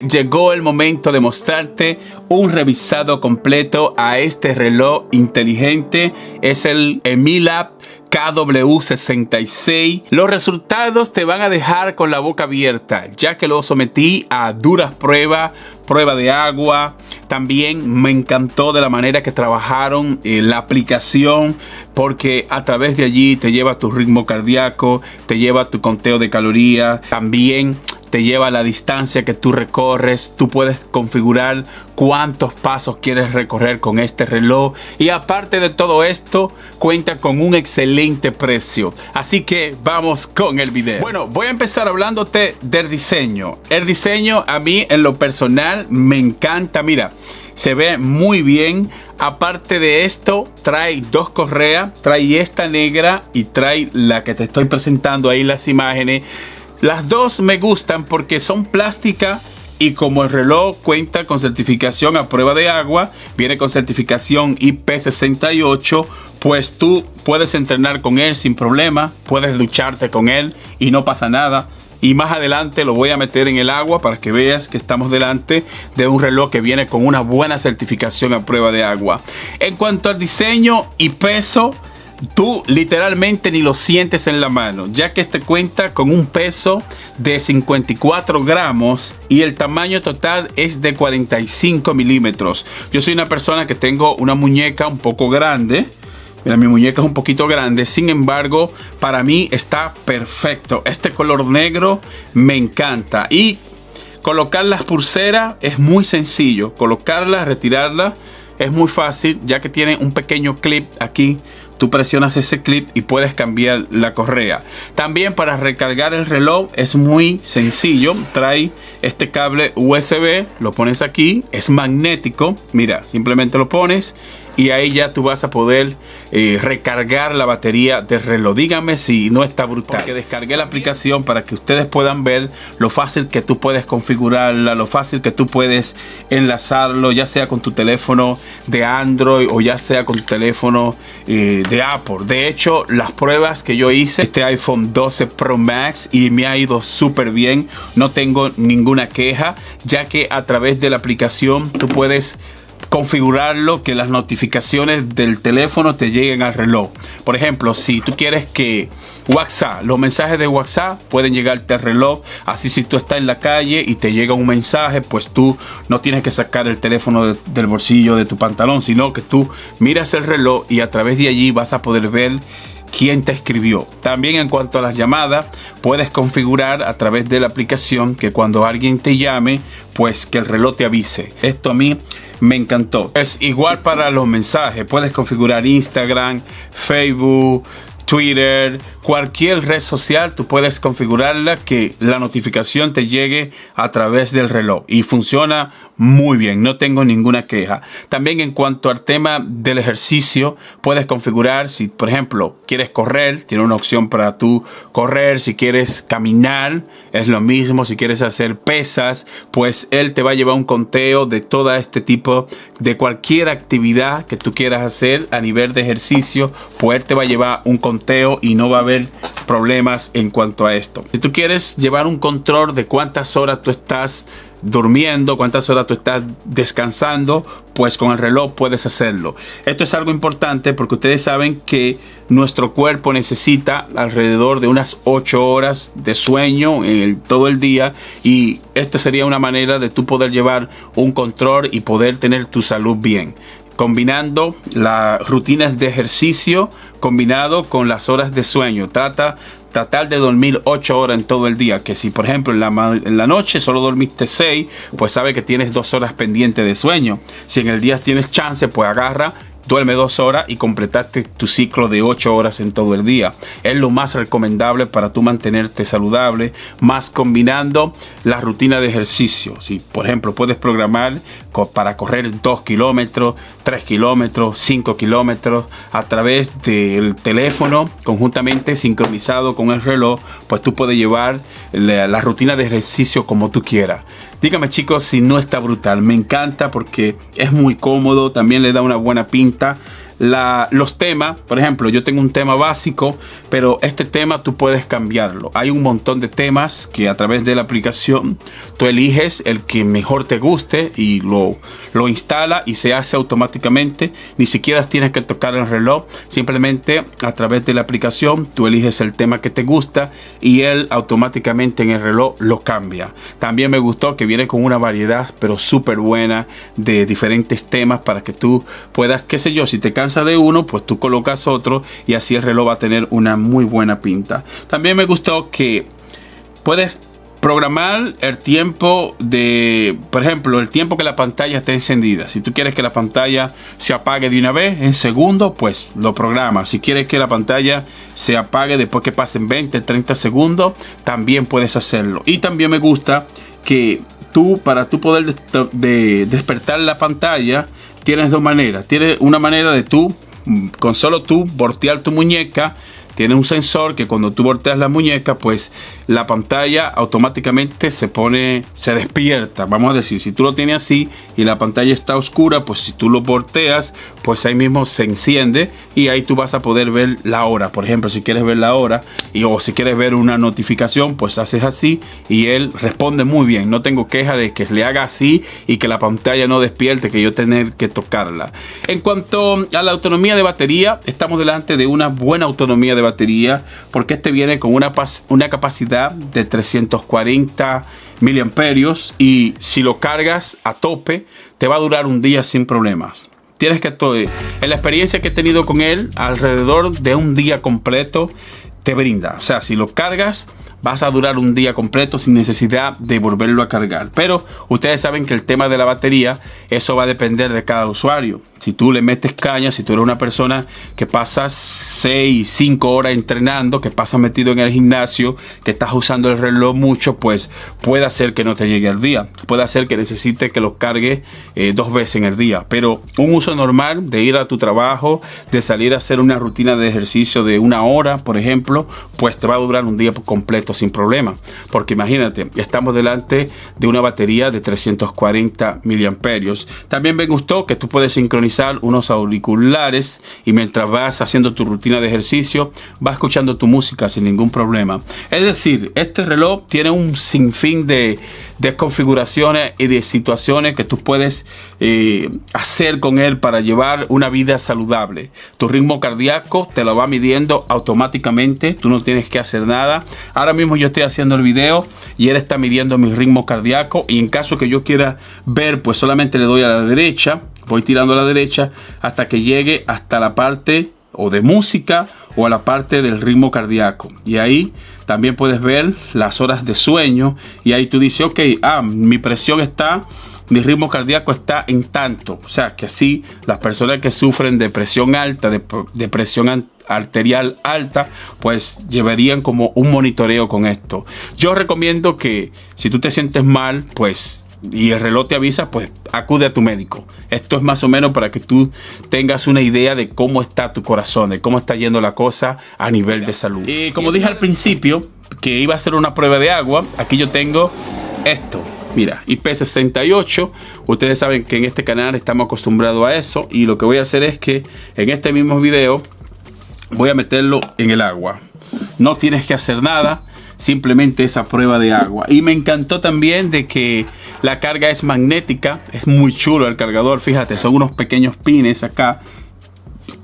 Llegó el momento de mostrarte un revisado completo a este reloj inteligente. Es el Emilab KW66. Los resultados te van a dejar con la boca abierta, ya que lo sometí a duras prueba de agua. También me encantó de la manera que trabajaron la aplicación, porque a través de allí te lleva tu ritmo cardíaco, te lleva tu conteo de calorías, también te lleva la distancia que tú recorres. Tú puedes configurar cuántos pasos quieres recorrer con este reloj, y aparte de todo esto cuenta con un excelente precio. Así que vamos con el video. Bueno, voy a empezar hablándote del diseño. El diseño a mí en lo personal me encanta. Mira, se ve muy bien. Aparte de esto, trae dos correas, trae esta negra y trae la que te estoy presentando ahí las imágenes. Las dos me gustan porque son plásticas, y como el reloj cuenta con certificación a prueba de agua, viene con certificación IP68, pues tú puedes entrenar con él sin problema, puedes ducharte con él y no pasa nada. Y más adelante lo voy a meter en el agua para que veas que estamos delante de un reloj que viene con una buena certificación a prueba de agua. En cuanto al diseño y peso, tú literalmente ni lo sientes en la mano, ya que este cuenta con un peso de 54 gramos y el tamaño total es de 45 milímetros. Yo soy una persona que tengo una muñeca un poco grande. Mira, mi muñeca es un poquito grande, sin embargo, para mí está perfecto. Este color negro me encanta. Y colocar las pulseras es muy sencillo. Colocarlas, retirarlas es muy fácil, ya que tiene un pequeño clip aquí. Tú presionas ese clip y puedes cambiar la correa. También para recargar el reloj es muy sencillo. Trae este cable USB, lo pones aquí, es magnético. Mira, simplemente lo pones y ahí ya tú vas a poder recargar la batería del reloj. Dígame si no está brutal. Porque descargué la aplicación para que ustedes puedan ver lo fácil que tú puedes configurarla, lo fácil que tú puedes enlazarlo, ya sea con tu teléfono de Android o ya sea con tu teléfono de Apple. De hecho, las pruebas que yo hice, este iPhone 12 Pro Max, y me ha ido súper bien. No tengo ninguna queja, ya que a través de la aplicación tú puedes configurarlo, que las notificaciones del teléfono te lleguen al reloj. Por ejemplo, si tú quieres que WhatsApp, los mensajes de WhatsApp pueden llegarte al reloj. Así, si tú estás en la calle y te llega un mensaje, pues tú no tienes que sacar el teléfono del bolsillo de tu pantalón, sino que tú miras el reloj y a través de allí vas a poder ver quién te escribió. También en cuanto a las llamadas, puedes configurar a través de la aplicación que cuando alguien te llame, pues que el reloj te avise. Esto a mí me encantó. Es igual para los mensajes. Puedes configurar Instagram, Facebook, Twitter, cualquier red social. Tú puedes configurarla que la notificación te llegue a través del reloj, y funciona muy bien, no tengo ninguna queja. También en cuanto al tema del ejercicio, puedes configurar si, por ejemplo, quieres correr, tiene una opción para tú correr. Si quieres caminar, es lo mismo. Si quieres hacer pesas, pues él te va a llevar un conteo de todo este tipo, de cualquier actividad que tú quieras hacer a nivel de ejercicio, pues él te va a llevar un conteo y no va a haber problemas en cuanto a esto. Si tú quieres llevar un control de cuántas horas tú estás durmiendo, cuántas horas tú estás descansando, pues con el reloj puedes hacerlo. Esto es algo importante porque ustedes saben que nuestro cuerpo necesita alrededor de unas 8 horas de sueño todo el día, y esto sería una manera de tú poder llevar un control y poder tener tu salud bien, combinando las rutinas de ejercicio combinado con las horas de sueño. Tratar de dormir 8 horas en todo el día, que si por ejemplo en la noche solo dormiste 6, pues sabe que tienes 2 horas pendientes de sueño. Si en el día tienes chance, pues agarra, duerme 2 horas y completaste tu ciclo de 8 horas en todo el día. Es lo más recomendable para tú mantenerte saludable, más combinando la rutina de ejercicio. Si por ejemplo puedes programar para correr 2 kilómetros, 3 kilómetros, 5 kilómetros a través del teléfono, conjuntamente sincronizado con el reloj, pues tú puedes llevar la rutina de ejercicio como tú quieras. Dígame, chicos, si no está brutal. Me encanta porque es muy cómodo, también le da una buena pinta. los temas. Por ejemplo, yo tengo un tema básico, pero este tema tú puedes cambiarlo. Hay un montón de temas que a través de la aplicación tú eliges el que mejor te guste y lo instala y se hace automáticamente. Ni siquiera tienes que tocar el reloj, simplemente a través de la aplicación tú eliges el tema que te gusta y él automáticamente en el reloj lo cambia. También me gustó que viene con una variedad pero súper buena de diferentes temas para que tú puedas, qué sé yo, si te cansas de uno, pues tú colocas otro y así el reloj va a tener una muy buena pinta. También me gustó que puedes programar el tiempo de, por ejemplo, el tiempo que la pantalla esté encendida. Si tú quieres que la pantalla se apague de una vez en segundos, pues lo programas. Si quieres que la pantalla se apague después que pasen 20, 30 segundos, también puedes hacerlo. Y también me gusta que para tú poder despertar la pantalla, tienes dos maneras. Tienes una manera de tú, con solo tú, voltear tu muñeca. Tiene un sensor que cuando tú volteas la muñeca, pues la pantalla automáticamente se despierta. Vamos a decir, si tú lo tienes así y la pantalla está oscura, pues si tú lo volteas, pues ahí mismo se enciende y ahí tú vas a poder ver la hora. Por ejemplo, si quieres ver la hora o si quieres ver una notificación, pues haces así y él responde muy bien. No tengo queja de que le haga así y que la pantalla no despierte, que yo tener que tocarla. En cuanto a la autonomía de batería, estamos delante de una buena autonomía de batería, porque este viene con una capacidad de 340 miliamperios y si lo cargas a tope te va a durar un día sin problemas. Tienes que, en la experiencia que he tenido con él, alrededor de un día completo te brinda. O sea, si lo cargas vas a durar un día completo sin necesidad de volverlo a cargar. Pero ustedes saben que el tema de la batería, eso va a depender de cada usuario. Si tú le metes caña, si tú eres una persona que pasas 6, 5 horas entrenando, que pasas metido en el gimnasio, que estás usando el reloj mucho, pues puede hacer que no te llegue al día. Puede hacer que necesites que lo cargue 2 veces en el día. Pero un uso normal de ir a tu trabajo, de salir a hacer una rutina de ejercicio de 1 hora, por ejemplo, pues te va a durar un día completo sin problema. Porque imagínate, estamos delante de una batería de 340 miliamperios. También me gustó que tú puedes sincronizar unos auriculares y mientras vas haciendo tu rutina de ejercicio vas escuchando tu música sin ningún problema. Es decir, este reloj tiene un sinfín de configuraciones y de situaciones que tú puedes hacer con él para llevar una vida saludable. Tu ritmo cardíaco te lo va midiendo automáticamente, tú no tienes que hacer nada. Ahora mismo yo estoy haciendo el video y él está midiendo mi ritmo cardíaco y en caso que yo quiera ver, pues solamente le doy a la derecha, voy tirando a la derecha hasta que llegue hasta la parte o de música o a la parte del ritmo cardíaco y ahí también puedes ver las horas de sueño y ahí tú dices, ok, mi presión está, mi ritmo cardíaco está en tanto. O sea que así las personas que sufren de presión alta, de presión arterial alta, pues llevarían como un monitoreo con esto. Yo recomiendo que si tú te sientes mal, pues y el reloj te avisa, pues acude a tu médico. Esto es más o menos para que tú tengas una idea de cómo está tu corazón, de cómo está yendo la cosa a nivel de salud. Y como dije al principio que iba a hacer una prueba de agua, aquí yo tengo esto. Mira, IP68, ustedes saben que en este canal estamos acostumbrados a eso y lo que voy a hacer es que en este mismo video voy a meterlo en el agua. No tienes que hacer nada, simplemente esa prueba de agua. Y me encantó también de que la carga es magnética, es muy chulo el cargador, fíjate, son unos pequeños pines acá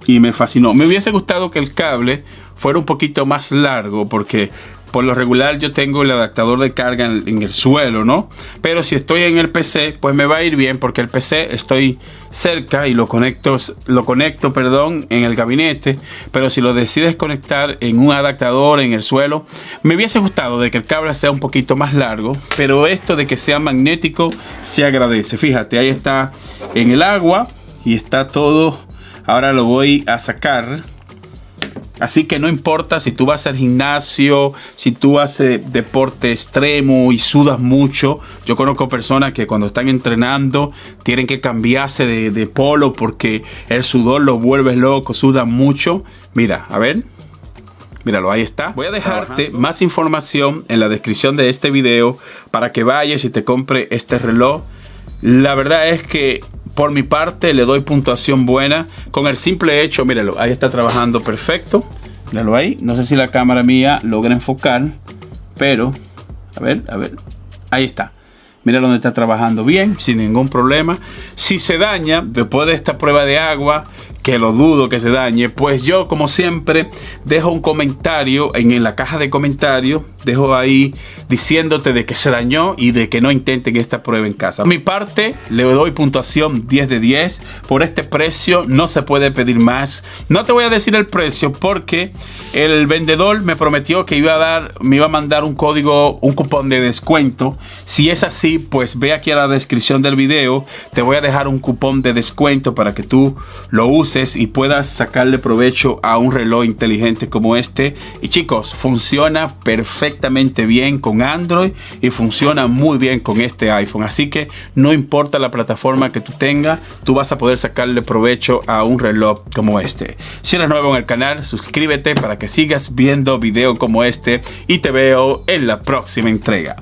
y me fascinó. Me hubiese gustado que el cable fuera un poquito más largo porque por lo regular yo tengo el adaptador de carga en el suelo, ¿no? Pero si estoy en el PC, pues me va a ir bien porque el PC estoy cerca y lo conecto, en el gabinete. Pero si lo decides conectar en un adaptador en el suelo, me hubiese gustado de que el cable sea un poquito más largo. Pero esto de que sea magnético se agradece. Fíjate, ahí está en el agua y está todo. Ahora lo voy a sacar. Así que no importa si tú vas al gimnasio, si tú haces deporte extremo y sudas mucho. Yo conozco personas que cuando están entrenando tienen que cambiarse de polo porque el sudor los vuelve loco, sudan mucho. Mira, a ver. Míralo, ahí está. Voy a dejarte más información en la descripción de este video para que vayas y te compre este reloj. La verdad es que por mi parte le doy puntuación buena con el simple hecho, míralo, ahí está trabajando perfecto. Míralo ahí, no sé si la cámara mía logra enfocar, pero a ver, ahí está. Mira donde está trabajando bien, sin ningún problema. Si se daña después de esta prueba de agua, que lo dudo que se dañe, pues yo como siempre dejo un comentario en la caja de comentarios. Dejo ahí diciéndote de que se dañó y de que no intenten esta prueba en casa. Por mi parte le doy puntuación 10 de 10. Por este precio no se puede pedir más. No te voy a decir el precio porque el vendedor me prometió que me iba a mandar un cupón de descuento. Si es así, pues ve aquí a la descripción del video, te voy a dejar un cupón de descuento para que tú lo uses y puedas sacarle provecho a un reloj inteligente como este. Y chicos, funciona perfectamente bien con Android y funciona muy bien con este iPhone, así que no importa la plataforma que tú tengas, tú vas a poder sacarle provecho a un reloj como este. Si eres nuevo en el canal, suscríbete para que sigas viendo videos como este y te veo en la próxima entrega.